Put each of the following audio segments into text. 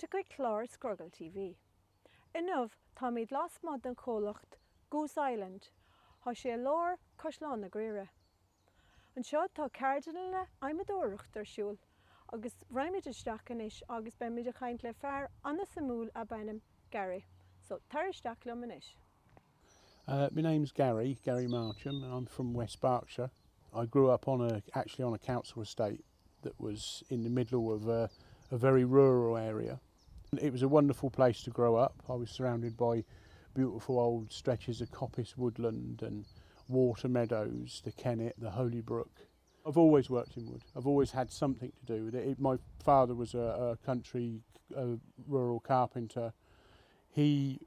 Tá go chlár Scroggle TV. Inmh tá míad las mod an cólacht Goose Island, Tá sé lár Ceardlann na Uí Ghriaire. An seo tá ceardlainne aimeúireacht ar siúl, agus bhraimid isteach inis agus ben muid a chaint le fearr anna sa múl a bhaineann Garry. So tar isteach le manis. My name's Garry Marcham, and I'm from West Berkshire. I grew up actually on a council estate that was in the middle of a very rural area. It was a wonderful place to grow up. I was surrounded by beautiful old stretches of coppice woodland and water meadows, the Kennet, the Holy Brook. I've always worked in wood. I've always had something to do with it. My father was a country rural carpenter. He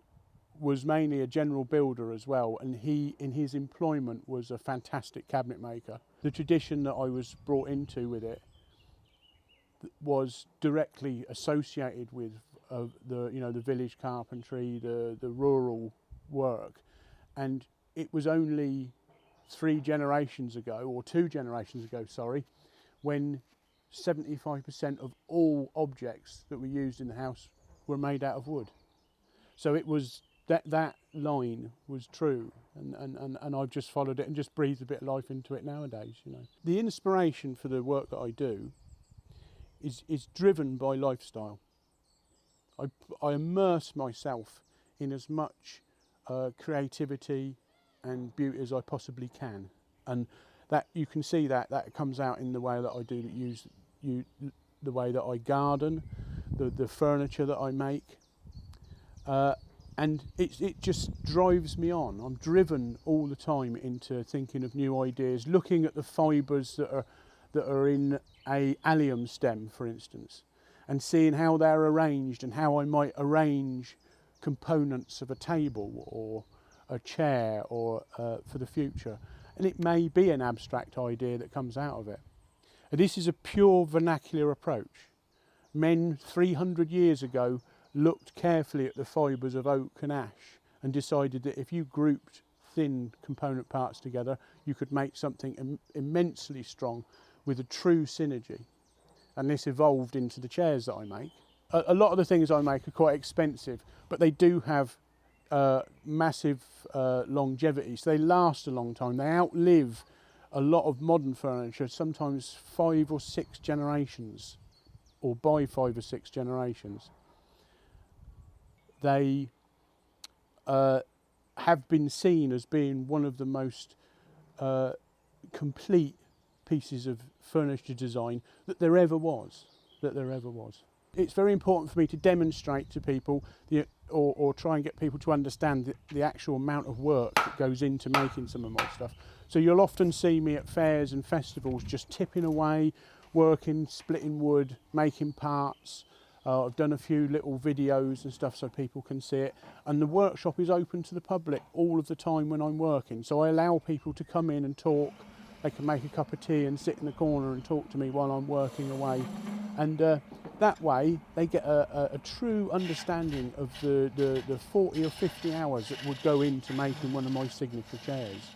was mainly a general builder as well, and he, in his employment, was a fantastic cabinet maker. The tradition that I was brought into with it was directly associated with the village carpentry, the rural work, and it was only 2 generations ago, when 75% of all objects that were used in the house were made out of wood. So it was that line was true, and I've just followed it and just breathed a bit of life into it nowadays. The inspiration for the work that I do is driven by lifestyle. I immerse myself in as much creativity and beauty as I possibly can, and that you can see that comes out in the way that I do the way that I garden, the furniture that I make, and it just drives me on. I'm driven all the time into thinking of new ideas, looking at the fibres that are in a allium stem, for instance, and seeing how they're arranged and how I might arrange components of a table or a chair or for the future. And it may be an abstract idea that comes out of it. And this is a pure vernacular approach. Men 300 years ago looked carefully at the fibres of oak and ash and decided that if you grouped thin component parts together, you could make something immensely strong with a true synergy. And this evolved into the chairs that I make. A lot of the things I make are quite expensive, but they do have massive longevity, so they last a long time. They outlive a lot of modern furniture, sometimes 5 or 6 generations, or by 5 or 6 generations. They have been seen as being one of the most complete pieces of furniture design that there ever was. It's very important for me to demonstrate to people or try and get people to understand the actual amount of work that goes into making some of my stuff. So you'll often see me at fairs and festivals just tipping away, working, splitting wood, making parts. I've done a few little videos and stuff so people can see it, and the workshop is open to the public all of the time when I'm working, so I allow people to come in and talk. They can make a cup of tea and sit in the corner and talk to me while I'm working away, and that way they get a true understanding of the 40 or 50 hours that would go into making one of my signature chairs.